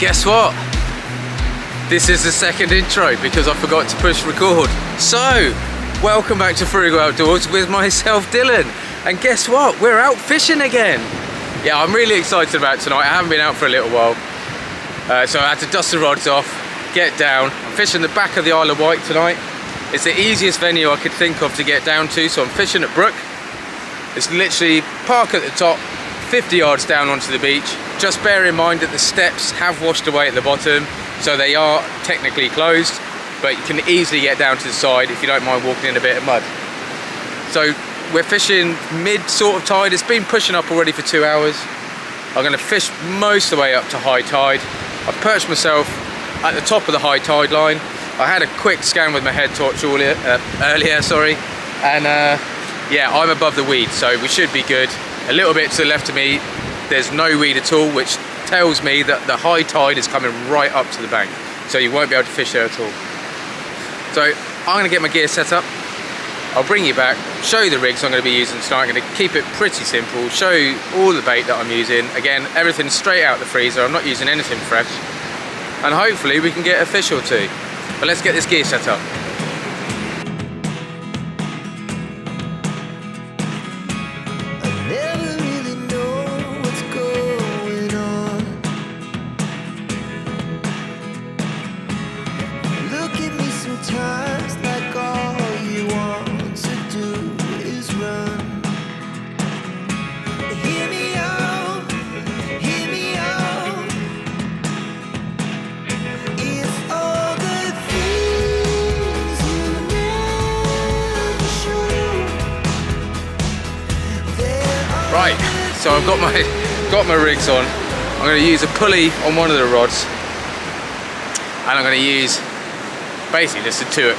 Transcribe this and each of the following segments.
guess what? This is the second intro because I forgot to push record. So, welcome back to Frugal Outdoors with myself, Dylan. And guess what? We're out fishing again. Yeah, I'm really excited about tonight. I haven't been out for a little while. So I had to dust the rods off, get down. I'm fishing the back of the Isle of Wight tonight. It's the easiest venue I could think of to get down to, so I'm fishing at Brook. It's literally park at the top, 50 yards down onto the beach. Just bear in mind that the steps have washed away at the bottom, so they are technically closed, but you can easily get down to the side if you don't mind walking in a bit of mud. So we're fishing mid sort of tide. It's been pushing up already for 2 hours. I'm going to fish most of the way up to high tide. I've perched myself at the top of the high tide line. I had a quick scan with my head torch earlier, and yeah, I'm above the weed, so we should be good. A little bit to the left of me, there's no weed at all, which tells me that the high tide is coming right up to the bank, so you won't be able to fish there at all. So I'm going to get my gear set up. I'll bring you back, show you the rigs I'm going to be using tonight. I'm going to keep it pretty simple, show you all the bait that I'm using. Again, everything straight out the freezer. I'm not using anything fresh, and hopefully we can get a fish or two. But let's get this gear set up. Right, so I've got my rigs on. I'm going to use a pulley on one of the rods, and I'm going to use basically just a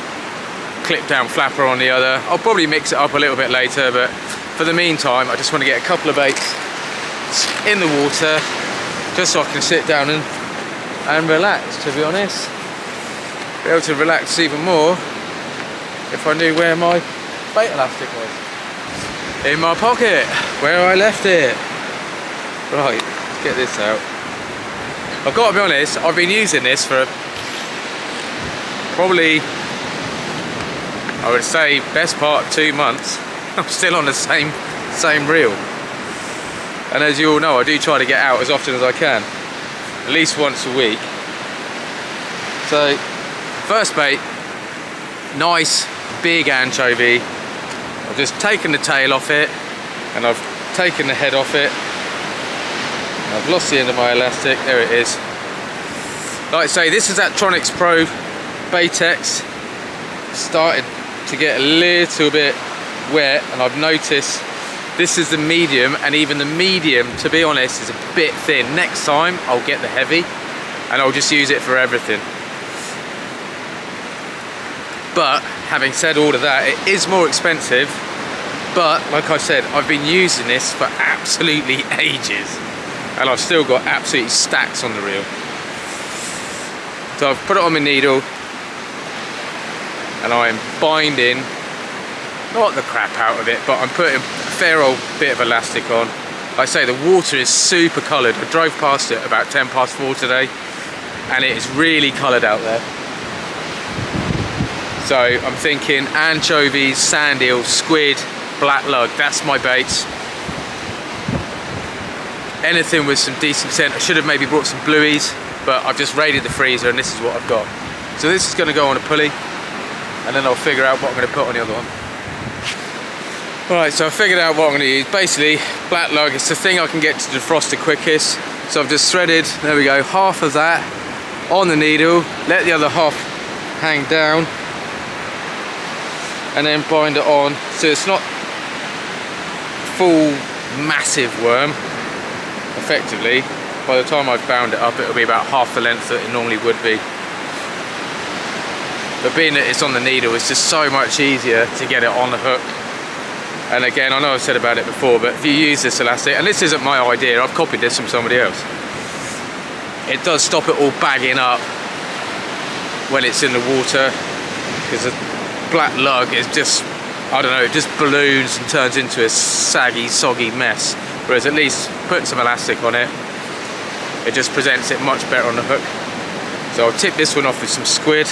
clip down flapper on the other. I'll probably mix it up a little bit later, but for the meantime I just want to get a couple of baits in the water just so I can sit down and relax, to be honest. Be able to relax even more if I knew where my bait elastic was. In my pocket, where I left it. Right, let's get this out. I've got to be honest, I've been using this for probably, I would say, best part of 2 months. I'm still on the same reel. And as you all know, I do try to get out as often as I can, at least once a week. So, first bait, nice big anchovy. I've just taken the tail off it, and I've taken the head off it. I've lost the end of my elastic. There it is. Like I say, this is that Tronix Pro Baitex. Started to get a little bit wet, and I've noticed this is the medium, and even the medium, to be honest, is a bit thin. Next time I'll get the heavy, and I'll just use it for everything. But having said all of that, it is more expensive, but like I said, I've been using this for absolutely ages, and I've still got absolutely stacks on the reel. So I've put it on my needle, and I'm binding, not the crap out of it, but I'm putting a fair old bit of elastic on. Like I say, the water is super coloured. I drove past it about 4:10 today, and it is really coloured out there. So I'm thinking anchovies, sand eel, squid, black lug, that's my baits. Anything with some decent scent. I should have maybe brought some blueies, but I've just raided the freezer and this is what I've got. So this is going to go on a pulley, and then I'll figure out what I'm going to put on the other one. Alright, so I figured out what I'm going to use. Basically, black lug, it's the thing I can get to defrost the quickest. So I've just threaded, there we go, half of that on the needle, let the other half hang down, and then bind it on, so it's not full massive worm. Effectively, by the time I've bound it up, it'll be about half the length that it normally would be. But being that it's on the needle, it's just so much easier to get it on the hook. And again, I know I've said about it before, but if you use this elastic, and this isn't my idea, I've copied this from somebody else, it does stop it all bagging up when it's in the water, because the black lug is just, I don't know, it just balloons and turns into a saggy, soggy mess. Whereas at least putting some elastic on it, it just presents it much better on the hook. So I'll tip this one off with some squid,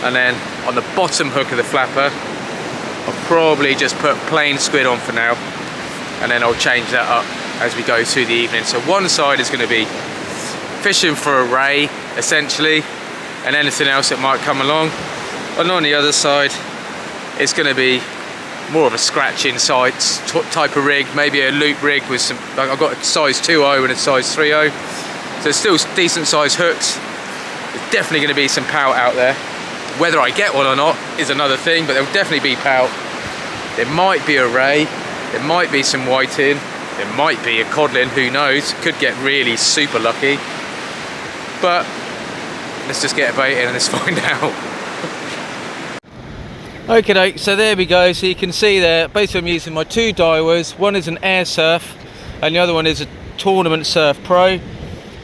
and then on the bottom hook of the flapper I'll probably just put plain squid on for now, and then I'll change that up as we go through the evening. So one side is going to be fishing for a ray essentially, and anything else that might come along, and on the other side it's going to be more of a scratching sights type of rig, maybe a loop rig with some, like I've got a size 2.0 and a size 3.0, so it's still decent size hooks. There's definitely going to be some pout out there. Whether I get one or not is another thing, but there'll definitely be pout. There might be a ray, there might be some whiting, there might be a codlin, who knows, could get really super lucky. But let's just get a bait in and let's find out. Okay, so there we go. So you can see there, basically I'm using my two Daiwas. One is an air surf and the other one is a tournament surf pro.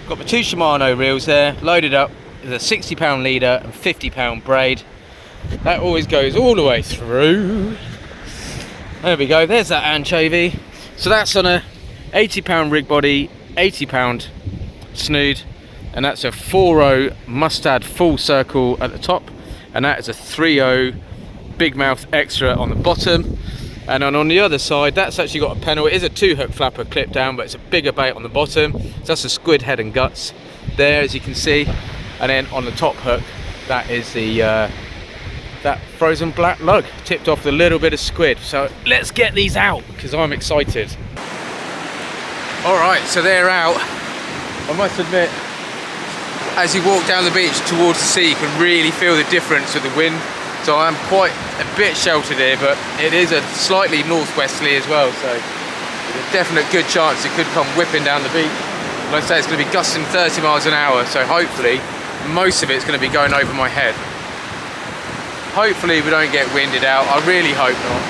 Got my two Shimano reels there, loaded up with a 60-pound leader and 50-pound braid. That always goes all the way through. There we go, there's that anchovy. So that's on a 80-pound rig body, 80-pound snood, and that's a 4.0 mustard full circle at the top, and that is a 3.0 big mouth extra on the bottom. And then on the other side, that's actually got a pennel. It is a 2-hook flapper clip down, but it's a bigger bait on the bottom. So that's a squid head and guts there, as you can see. And then on the top hook, that is the that frozen black lug tipped off with a little bit of squid. So let's get these out because I'm excited. All right, so they're out. I must admit, as you walk down the beach towards the sea, you can really feel the difference with the wind. So I'm quite a bit sheltered here, but it is a slightly northwesterly as well, so there's a definite good chance it could come whipping down the beach. Like I say, it's going to be gusting 30 miles an hour, so hopefully most of it's going to be going over my head. Hopefully we don't get winded out. I really hope not.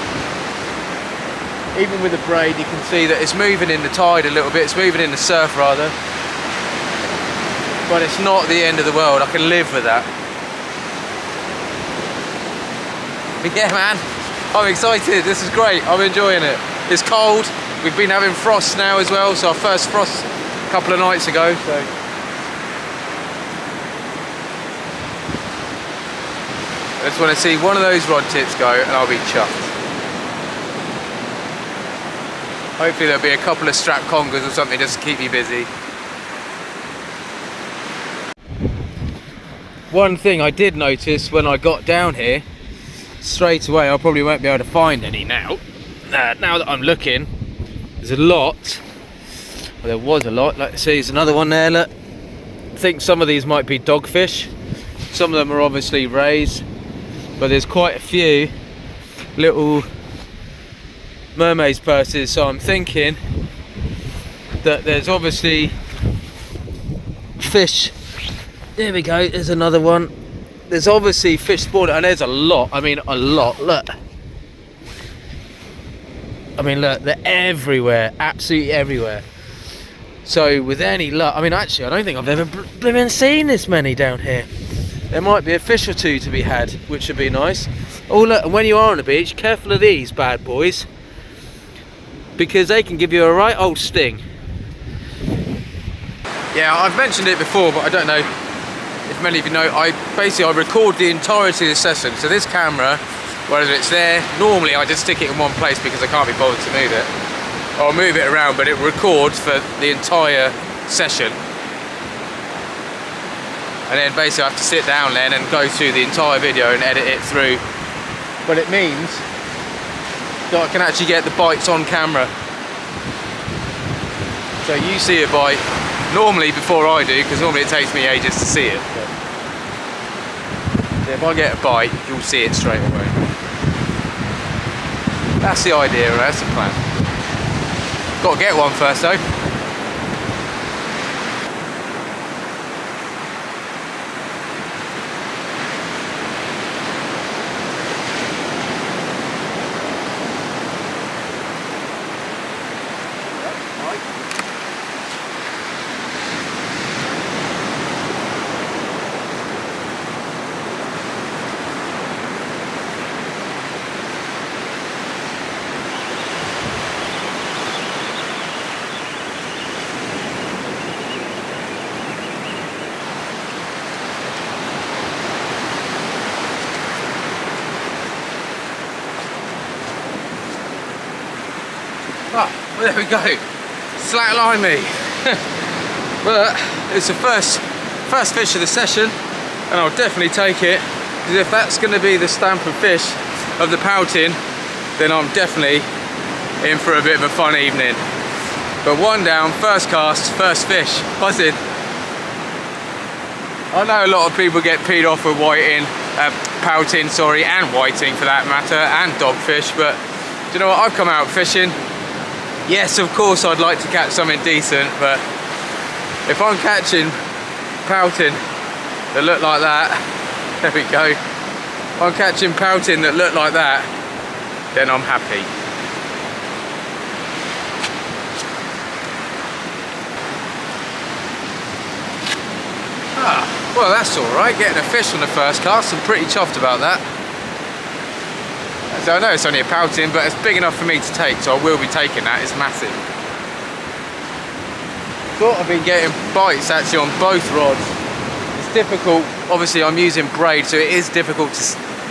Even with the braid, you can see that it's moving in the tide a little bit. It's moving in the surf rather, but it's not the end of the world. I can live with that. But yeah, man, I'm excited. This is great. I'm enjoying it. It's cold. We've been having frost now as well, so our first frost a couple of nights ago, so I just want to see one of those rod tips go and I'll be chuffed. Hopefully there'll be a couple of strap congers or something just to keep me busy. One thing I did notice when I got down here, straight away, I probably won't be able to find any now. Now that I'm looking, there's a lot. Well, there was a lot. Like, see, there's another one there, look. I think some of these might be dogfish. Some of them are obviously rays, but there's quite a few little mermaid's purses. So I'm thinking that there's obviously fish. There we go, there's another one. There's obviously fish spawning, and there's a lot. I mean, a lot. Look. I mean, look, they're everywhere, absolutely everywhere. So with any luck, I mean, actually, I don't think I've ever been seen this many down here. There might be a fish or two to be had, which would be nice. Oh, look, and when you are on the beach, careful of these bad boys, because they can give you a right old sting. Yeah, I've mentioned it before, but I don't know if many of you know, I record the entirety of the session. So this camera, whether it's there, normally I just stick it in one place because I can't be bothered to move it. Or I'll move it around, but it records for the entire session. And then basically I have to sit down then and go through the entire video and edit it through. But it means that I can actually get the bites on camera. So you see a bite normally before I do, because normally it takes me ages to see it. But if I get a bite, you'll see it straight away. That's the idea, that's the plan. Got to get one first though. Oh, well, there we go. Slackline me. But it's the first fish of the session, and I'll definitely take it, because if that's going to be the stamp of fish of the pouting, then I'm definitely in for a bit of a fun evening. But one down, first cast, first fish, buzzing. I know a lot of people get peed off with whiting, pouting, sorry, and whiting for that matter, and dogfish, but do you know what, I've come out fishing. Yes, of course I'd like to catch something decent, but if I'm catching pouting that look like that, there we go. If I'm catching pouting that look like that, then I'm happy. Well, that's alright, getting a fish on the first cast. I'm pretty chuffed about that. So I know it's only a pouting, but it's big enough for me to take, so I will be taking that. It's massive. Thought I've been getting bites actually on both rods. It's difficult, obviously I'm using braid, so it is difficult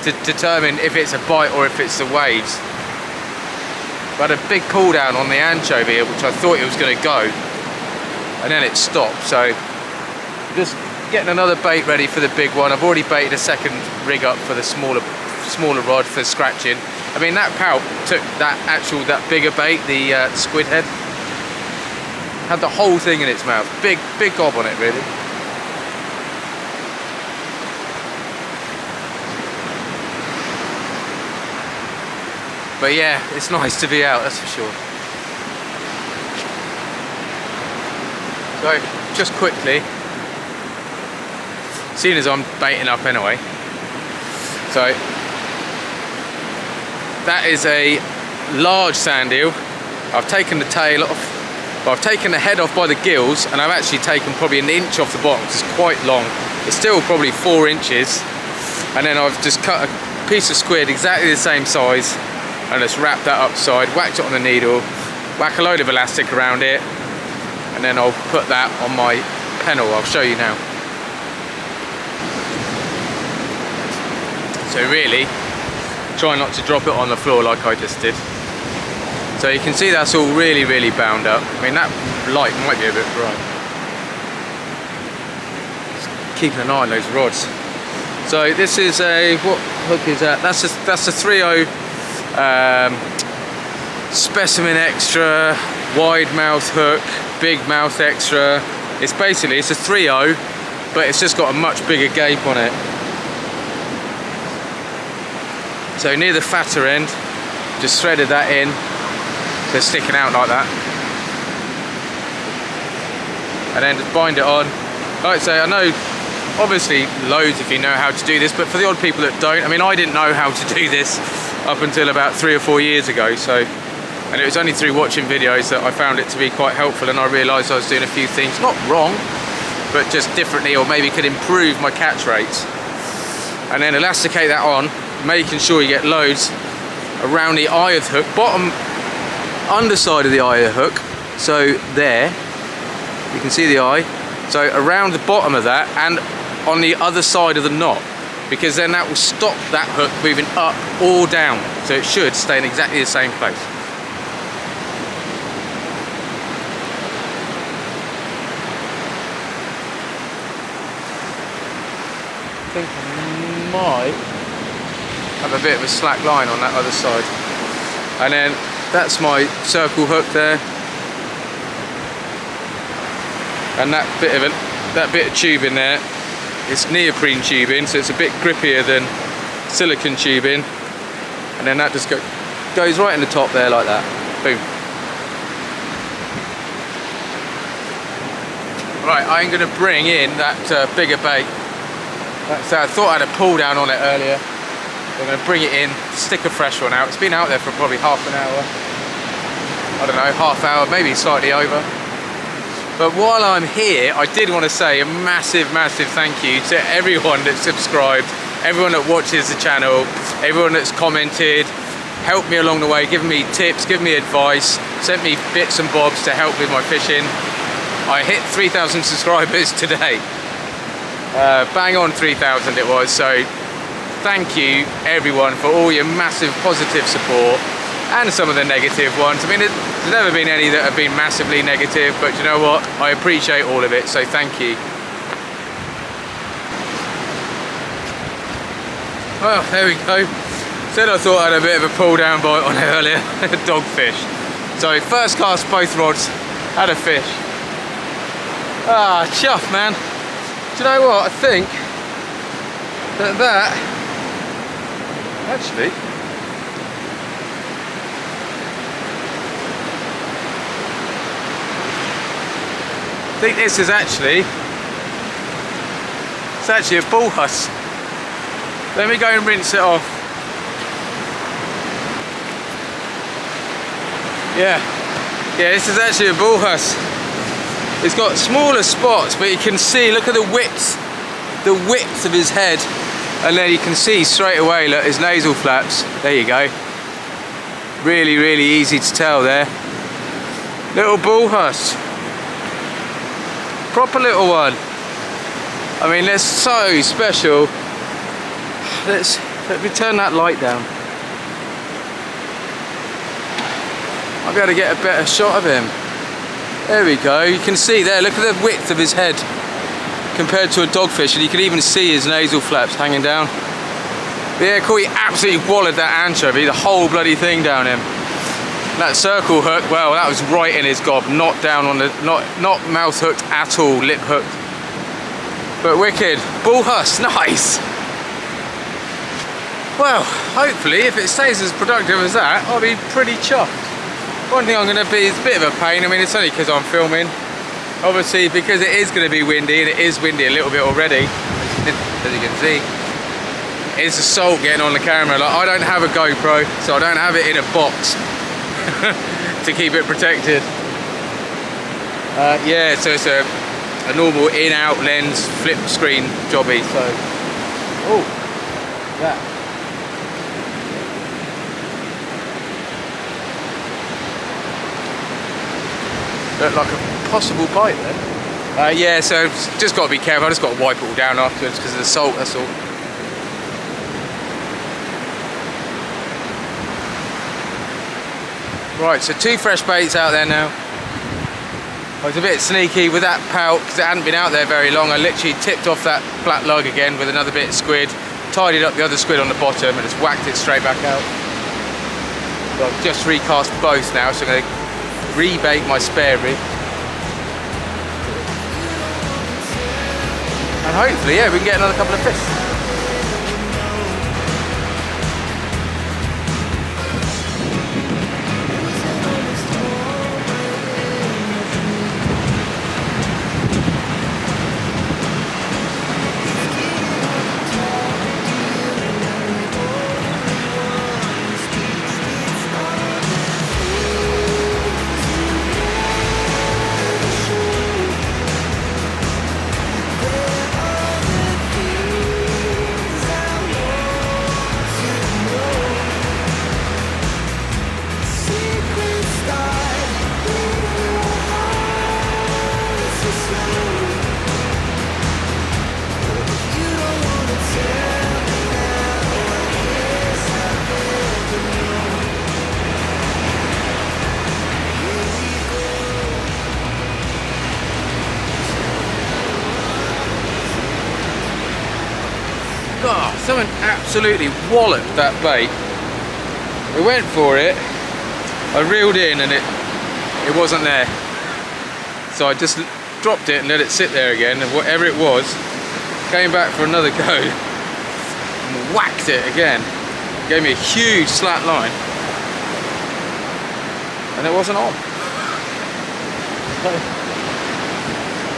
to determine if it's a bite or if it's the waves. But I had a big pull down on the anchovy, which I thought it was going to go, and then it stopped. So just getting another bait ready for the big one. I've already baited a second rig up for the smaller rod for scratching. I mean, that pout took that bigger bait, the squid head, had the whole thing in its mouth. Big gob on it, really. But yeah, it's nice to be out, that's for sure. So, just quickly, seeing as I'm baiting up anyway, so that is a large sand eel. I've taken the tail off, but I've taken the head off by the gills, and I've actually taken probably an inch off the bottom. It's quite long. It's still probably 4 inches, and then I've just cut a piece of squid exactly the same size and just wrapped that upside, whacked it on the needle, whack a load of elastic around it, and then I'll put that on my pennel. I'll show you now. So really, try not to drop it on the floor like I just did. So you can see that's all really bound up. I mean, that light might be a bit bright. Just keeping an eye on those rods. So this is a, what hook is that? That's a 3.0 specimen extra, wide mouth hook, big mouth extra. It's a 3.0, but it's just got a much bigger gape on it. So near the fatter end, just threaded that in, so it's sticking out like that. And then just bind it on. Like I say, I know obviously loads of you know how to do this, but for the odd people that don't, I mean, I didn't know how to do this up until about 3 or 4 years ago, so, and it was only through watching videos that I found it to be quite helpful, and I realised I was doing a few things, not wrong, but just differently, or maybe could improve my catch rates. And then elasticate that on, making sure you get loads around the eye of the hook, bottom underside of the eye of the hook, so there you can see the eye, so around the bottom of that and on the other side of the knot, because then that will stop that hook moving up or down, so it should stay in exactly the same place. I think I might have a bit of a slack line on that other side, and then that's my circle hook there, and that bit of tubing there, it's neoprene tubing, so it's a bit grippier than silicone tubing, and then that just goes right in the top there like that. Boom. Right, I'm going to bring in that bigger bait. So I thought I had a pull down on it earlier. I'm going to bring it in, stick a fresh one out. It's been out there for probably half an hour. I don't know, half hour, maybe slightly over. But while I'm here, I did want to say a massive thank you to everyone that's subscribed, everyone that watches the channel, everyone that's commented, helped me along the way, given me tips, given me advice, sent me bits and bobs to help with my fishing. I hit 3,000 subscribers today. Bang on 3,000 it was, so thank you everyone for all your massive positive support, and some of the negative ones. I mean, there's never been any that have been massively negative, but you know what? I appreciate all of it, so thank you. Well, there we go. Said I thought I had a bit of a pull down bite on it earlier. Dogfish. So first cast, both rods, had a fish. Ah, chuff, man. Do you know what? I think that actually, I think this is actually, it's actually a bull huss. Let me go and rinse it off. Yeah, this is actually a bull huss. It's got smaller spots, but you can see, look at the width of his head, and then you can see straight away, look, his nasal flaps. There you go. Really, really easy to tell there. Little bull huss. Proper little one. I mean, they're so special. Let me turn that light down. I'll be able to get a better shot of him. There we go. You can see there, look at the width of his head compared to a dogfish, and you can even see his nasal flaps hanging down. But yeah, cool, he absolutely wallowed that anchovy, the whole bloody thing down him. That circle hook, well, that was right in his gob, not down on the, not mouth hooked at all, lip hooked. But wicked. Bull huss, nice. Well, hopefully, if it stays as productive as that, I'll be pretty chuffed. One thing I'm going to be is a bit of a pain. I mean, it's only because I'm filming. Obviously, because it is going to be windy, and it is windy a little bit already, as you can see. It's the salt getting on the camera. Like, I don't have a GoPro, so I don't have it in a box to keep it protected. Yeah, so it's a normal in-out lens flip screen jobby. So, oh, that. Looked like a possible bite there. Yeah, so just got to be careful. I just got to wipe it all down afterwards because of the salt, that's all. Right, so 2 fresh baits out there now. I was a bit sneaky with that pout because it hadn't been out there very long. I literally tipped off that black lug again with another bit of squid, tidied up the other squid on the bottom and just whacked it straight back out. So I've just recast both now, so I'm going to rebait my spare rig. And hopefully, yeah, we can get another couple of fish. God, someone absolutely walloped that bait. We went for it, I reeled in and it wasn't there. So I just dropped it and let it sit there again, and whatever it was, came back for another go and whacked it again. Gave me a huge slat line and it wasn't on. So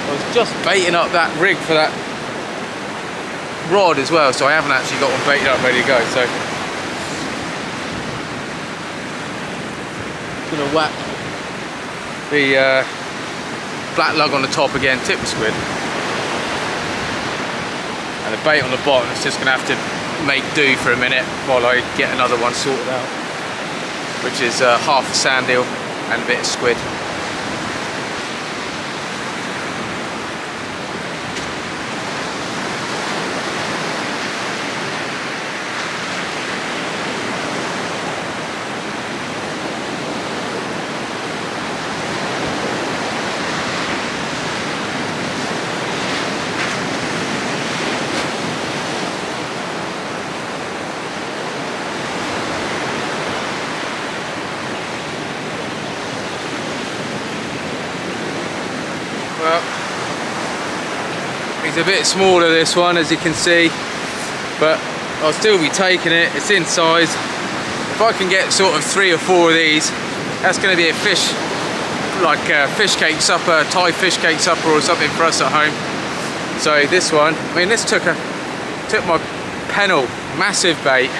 I was just baiting up that rig for that rod as well, so I haven't actually got one baited up ready to go. So gonna whack the black lug on the top again, tip squid, and the bait on the bottom is just gonna have to make do for a minute while I get another one sorted out, which is half a sand eel and a bit of squid. It's a bit smaller, this one, as you can see, but I'll still be taking it. It's in size. If I can get sort of 3 or 4 of these, that's going to be a fish, like a fish cake supper, Thai fish cake supper or something for us at home. So this one, I mean, this took my pennel, massive bait,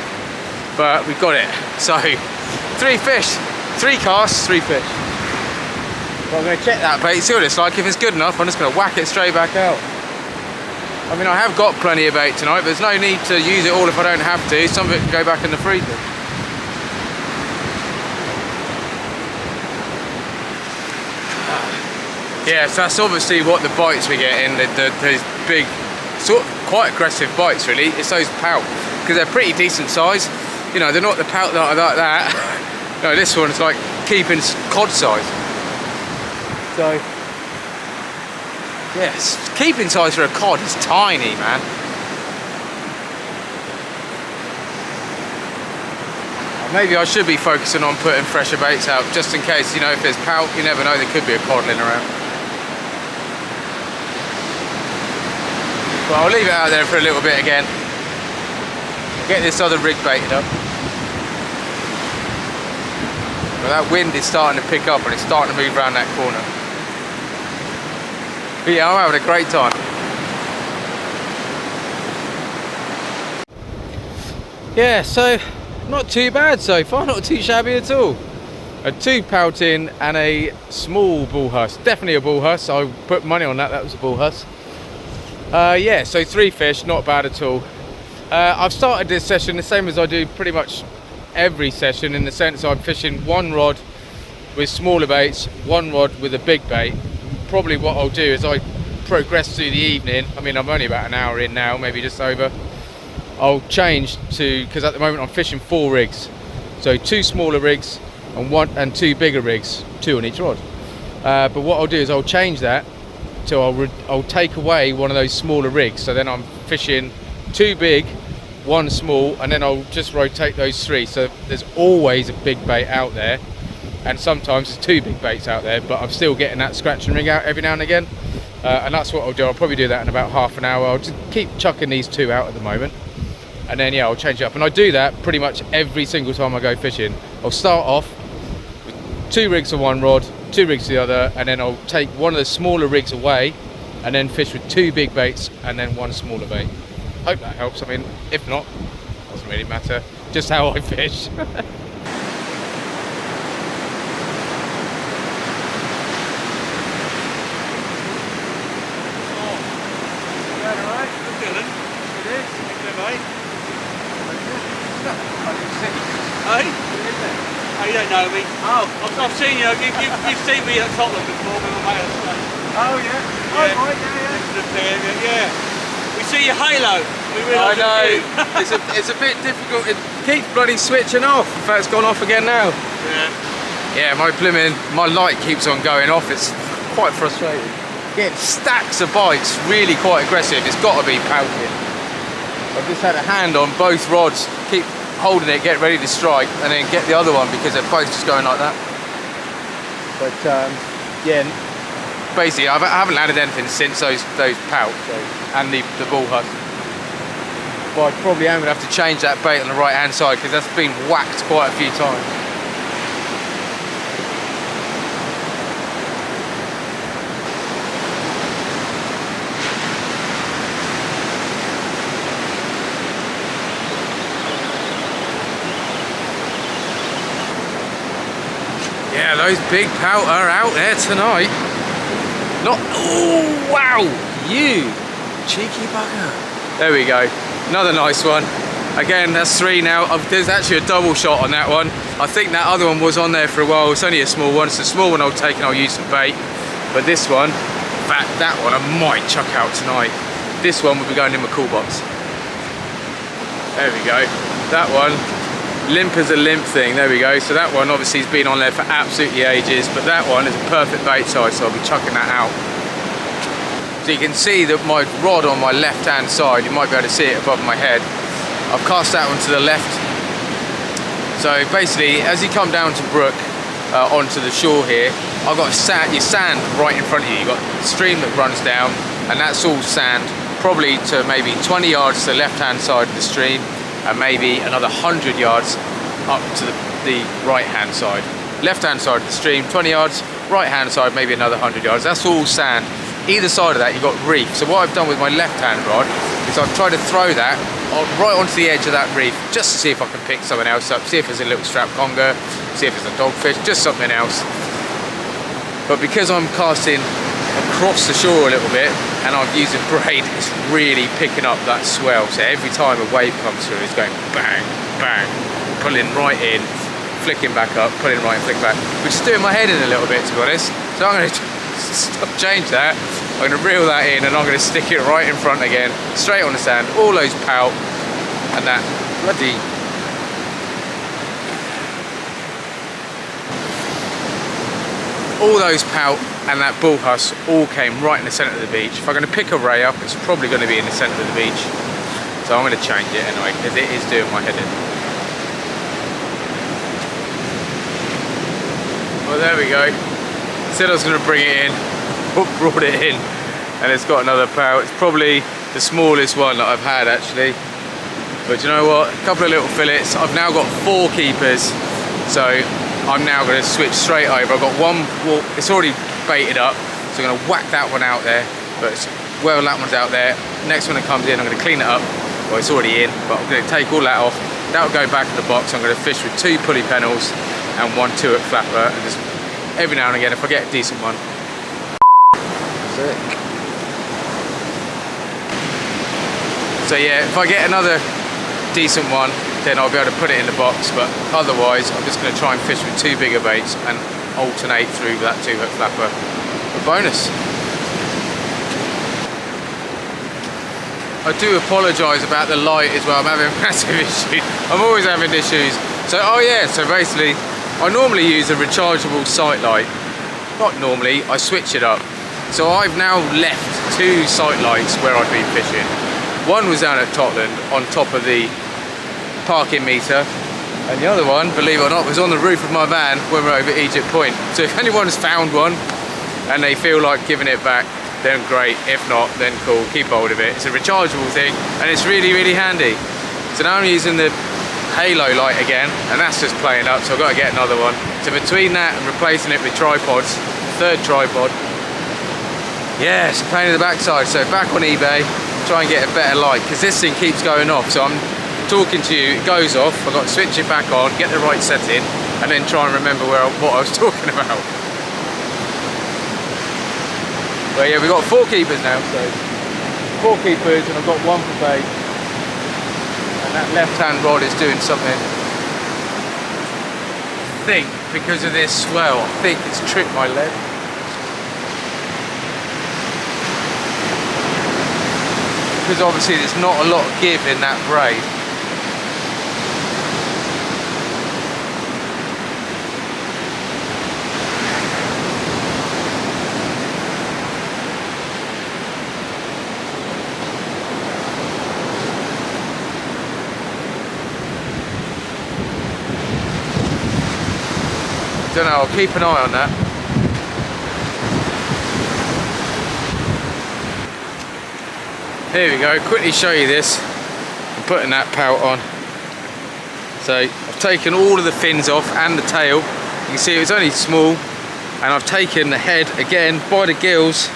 but we got it. So 3 fish, 3 casts, 3 fish. Well, I'm going to check that bait, see what it's like. If it's good enough, I'm just going to whack it straight back out. I mean, I have got plenty of bait tonight, but there's no need to use it all if I don't have to. Some of it can go back in the freezer. Yeah, so that's obviously what the bites we get in, those big, sort of quite aggressive bites really. It's those pout, because they're pretty decent size. You know, they're not the pout like that. No, this one's like keeping cod size. So, yes, keeping size for a cod is tiny, man. Maybe I should be focusing on putting fresher baits out, just in case, you know, if there's pout, you never know, there could be a cod in around. But I'll leave it out there for a little bit again. Get this other rig baited up. But that wind is starting to pick up and it's starting to move around that corner. But yeah, I'm having a great time. Yeah, so not too bad so far, not too shabby at all. A 2 pout in and a small bull huss. Definitely a bull huss. I put money on that was a bull huss. Yeah, so 3 fish, not bad at all. I've started this session the same as I do pretty much every session, in the sense I'm fishing 1 rod with smaller baits, 1 rod with a big bait. Probably what I'll do is I progress through the evening. I mean, I'm only about an hour in now, maybe just over. I'll change to, because at the moment I'm fishing 4 rigs. So 2 smaller rigs and 2 bigger rigs, 2 on each rod. But what I'll do is I'll change that. So I'll take away one of those smaller rigs, so then I'm fishing 2 big, 1 small, and then I'll just rotate those 3. So there's always a big bait out there, and sometimes there's 2 big baits out there, but I'm still getting that scratch and rig out every now and again. And that's what I'll do. I'll probably do that in about half an hour. I'll just keep chucking these 2 out at the moment, and then yeah, I'll change it up. And I do that pretty much every single time I go fishing. I'll start off with 2 rigs on 1 rod, 2 rigs to the other, and then I'll take one of the smaller rigs away and then fish with 2 big baits and then 1 smaller bait. Hope that helps. I mean, if not, doesn't really matter, just how I fish. You don't know me. Oh, I've seen you. You've seen me at Tottenham before with my mate at Spain. Oh yeah. Yeah. Oh right, yeah. Yeah. We see your halo. We I know. it's a bit difficult. It keeps bloody switching off. In fact, it's gone off again now. Yeah. Yeah, my light keeps on going off. It's quite frustrating. Getting stacks of bites, really quite aggressive. It's got to be pouting. I've just had a hand on both rods. Keep holding it, get ready to strike, and then get the other one because they're both just going like that. But yeah, basically I haven't landed anything since those pout and the bull huss. But I probably am going to have to change that bait on the right hand side because that's been whacked quite a few times. Yeah, those big pout are out there tonight. Oh, wow! You cheeky bugger. There we go. Another nice one. Again, that's 3 now. There's actually a double shot on that one. I think that other one was on there for a while. It's only a small one. It's a small one I'll take and I'll use some bait. But this one, in fact, that one I might chuck out tonight. This one will be going in my cool box. There we go. That one. Limp as a limp thing, there we go. So that one obviously has been on there for absolutely ages, but that one is a perfect bait size, so I'll be chucking that out. So you can see that my rod on my left hand side, you might be able to see it above my head. I've cast that one to the left. So basically, as you come down to Brook, onto the shore here, I've got your sand right in front of you. You've got a stream that runs down, and that's all sand. probably to maybe 20 yards to the left-hand side of the stream, and maybe another 100 yards up to the right-hand side. Left-hand side of the stream, 20 yards, right-hand side, maybe another 100 yards. That's all sand. Either side of that, you've got reef. So what I've done with my left-hand rod is I've tried to throw that right onto the edge of that reef, just to see if I can pick something else up, see if there's a little strap conger, see if there's a dogfish, just something else. But because I'm casting across the shore a little bit, and I've used a braid, it's really picking up that swell. So every time a wave comes through, it's going bang, bang, pulling right in, flicking back up, pulling right and flicking back, which is doing my head in a little bit, to be honest. So I'm going to change that. I'm going to reel that in, and I'm going to stick it right in front again, straight on the sand, all those pout, and that bloody... all those pout and that bull huss all came right in the centre of the beach. If I'm going to pick a ray up, it's probably going to be in the centre of the beach. So I'm going to change it anyway, because it is doing my head in. Well, there we go. Said I was going to bring it in, brought it in, and it's got another pout. It's probably the smallest one that I've had, actually. But you know what? A couple of little fillets. I've now got 4 keepers, so I'm now going to switch straight over. I've got one, well, it's already baited up, so I'm going to whack that one out there. But well, that one's out there. Next one that comes in, I'm going to clean it up. Well, it's already in, but I'm going to take all that off. That'll go back in the box. I'm going to fish with 2 pulley pennels and 1 2-hook flapper, and just every now and again, if I get a decent one. That's it. So yeah, if I get another decent one, then I'll be able to put it in the box, but otherwise I'm just going to try and fish with 2 bigger baits and alternate through that 2-hook flapper. A bonus. I do apologise about the light as well. I'm having massive issues. I'm always having issues. So, oh yeah, so basically I normally use a rechargeable sight light. Not normally, I switch it up. So I've now left 2 sight lights where I've been fishing. One was down at Totland on top of the parking meter, and the other one, believe it or not, was on the roof of my van when we're over Egypt Point. So if anyone's found one and they feel like giving it back, then great. If not, then cool, keep hold of it. It's a rechargeable thing and it's really, really handy. So now I'm using the halo light again, and that's just playing up, so I've got to get another one. So between that and replacing it with tripods, 3rd tripod, yeah, it's a pain in the backside. So back on eBay, try and get a better light, because this thing keeps going off. So I'm talking to you, it goes off, I've got to switch it back on, get the right setting, and then try and remember what I was talking about. But yeah, we've got 4 keepers now, so 4 keepers, and I've got 1 for bait. And that left-hand rod is doing something. I think, because of this swell, I think it's tripped my leg. Because obviously there's not a lot of give in that braid. Don't know, I'll keep an eye on that. Here we go, quickly show you this. I'm putting that pout on. So I've taken all of the fins off and the tail. You can see it was only small, and I've taken the head again by the gills.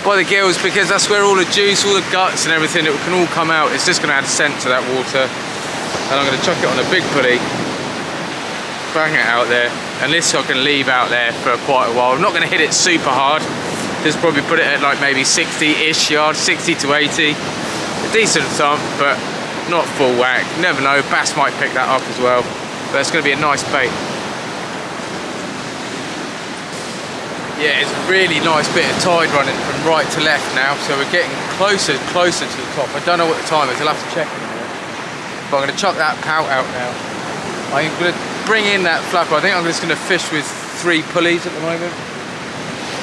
Because that's where all the juice, all the guts and everything, it can all come out. It's just going to add scent to that water. And I'm going to chuck it on a big pulley, bang it out there, and this I can leave out there for quite a while. I'm not going to hit it super hard, just probably put it at like maybe 60-ish yards, 60 to 80. A decent thump, but not full whack. You never know, bass might pick that up as well, but it's going to be a nice bait. Yeah, it's a really nice bit of tide running from right to left now, so we're getting closer to the top. I don't know what the time is, I'll have to check in a minute. But I'm going to chuck that pout out now. I'm going to bring in that flapper. I think I'm just going to fish with 3 pulleys at the moment.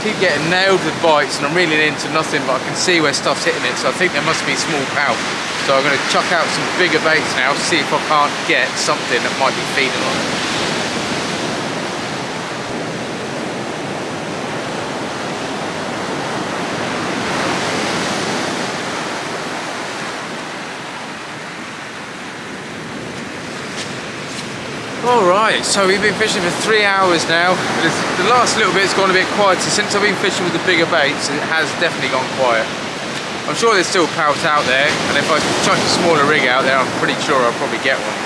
Keep getting nailed with bites, and I'm reeling into nothing, but I can see where stuff's hitting it, so I think there must be small pout. So I'm going to chuck out some bigger baits now, see if I can't get something that might be feeding on it. Alright, so we've been fishing for 3 hours now. The last little bit's gone a bit quieter. Since I've been fishing with the bigger baits, it has definitely gone quiet. I'm sure there's still pout out there, and if I chuck a smaller rig out there, I'm pretty sure I'll probably get one.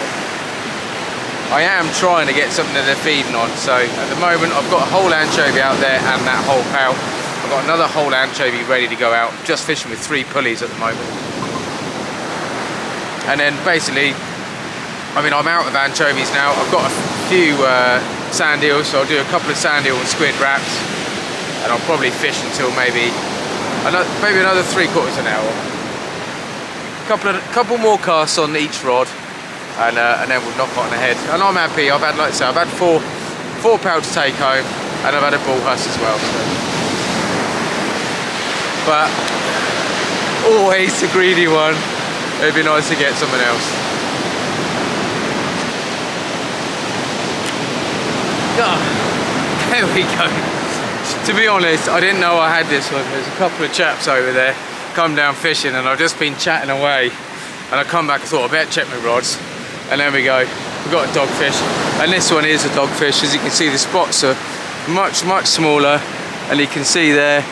I am trying to get something that they're feeding on, so at the moment I've got a whole anchovy out there and that whole pout. I've got another whole anchovy ready to go out, just fishing with 3 pulleys at the moment. And then basically, I mean, I'm out of anchovies now. I've got a few sand eels, so I'll do a couple of sand eel and squid wraps, and I'll probably fish until maybe another 3/4 an hour. Couple more casts on each rod, and then we'll knock on ahead. And I'm happy. I've had, like I say, I've had four pout to take home, and I've had a bull huss as well. So. But always the greedy one. It'd be nice to get someone else. There we go. To be honest, I didn't know I had this one. There's a couple of chaps over there come down fishing, and I've just been chatting away, and I come back and thought I better check my rods, and there we go. We've got a dogfish, and this one is a dogfish. As you can see, the spots are much smaller, and you can see there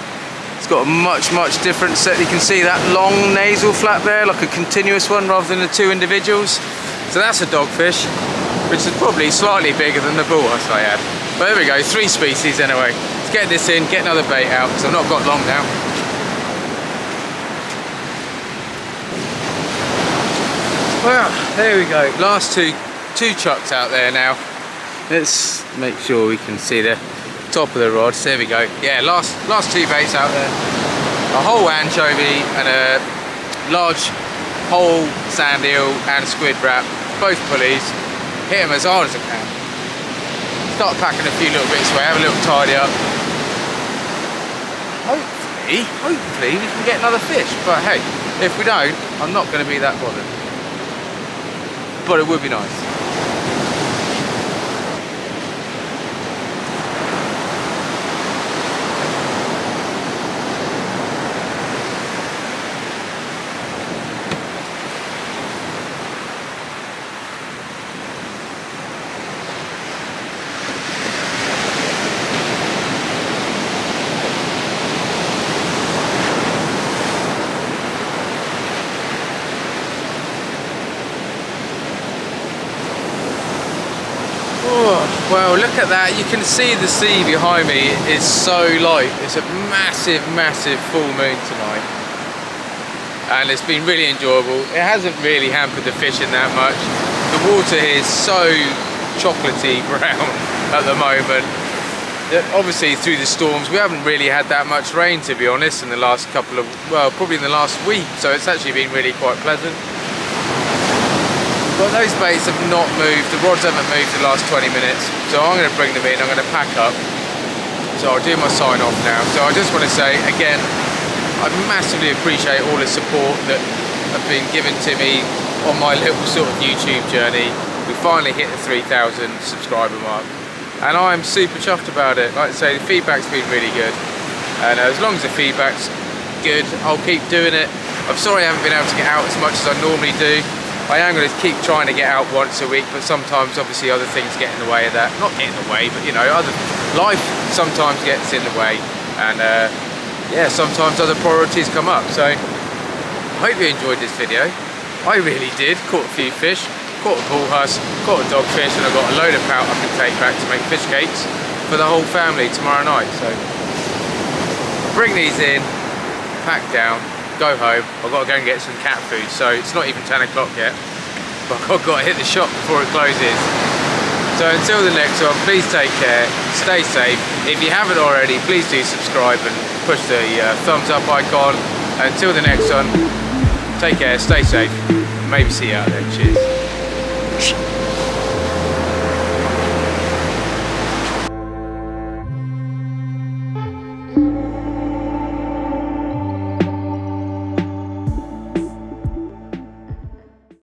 it's got a much different set. You can see that long nasal flap there, like a continuous one rather than the 2 individuals. So that's a dogfish, which is probably slightly bigger than the bull huss I had. But there we go, 3 species anyway. Let's get this in, get another bait out, because I've not got long now. Well, there we go. Last two chucks out there now. Let's make sure we can see the top of the rods. There we go. Yeah, last 2 baits out there. A whole anchovy and a large whole sand eel and squid wrap, both pulleys. Hit them as hard as I can. Start packing a few little bits away, have a little tidy up. Hopefully we can get another fish, but hey, if we don't, I'm not going to be that bothered. But it would be nice. Well, look at that. You can see the sea behind me is so light. It's a massive full moon tonight. And it's been really enjoyable. It hasn't really hampered the fishing that much. The water here is so chocolatey brown at the moment. Obviously through the storms, we haven't really had that much rain, to be honest, in the last probably in the last week. So it's actually been really quite pleasant. But those baits have not moved, the rods haven't moved the last 20 minutes, so I'm going to bring them in, I'm going to pack up. So I'll do my sign off now. So I just want to say, again, I massively appreciate all the support that have been given to me on my little sort of YouTube journey. We finally hit the 3,000 subscriber mark, and I'm super chuffed about it. Like I say, the feedback's been really good, and as long as the feedback's good, I'll keep doing it. I'm sorry I haven't been able to get out as much as I normally do. I am going to keep trying to get out once a week, but sometimes obviously other things get in the way of that. Not get in the way, but you know, life sometimes gets in the way, and yeah, sometimes other priorities come up. So I hope you enjoyed this video. I really did. Caught a few fish, caught a bull huss, caught a dogfish, and I've got a load of pout I can take back to make fish cakes for the whole family tomorrow night. So bring these in, pack down, go home. I've got to go and get some cat food, so it's not even 10 o'clock yet, but I've got to hit the shop before it closes. So until the next one, please take care, stay safe. If you haven't already, please do subscribe and push the thumbs up icon. Until the next one, take care, stay safe, maybe see you out there. Cheers.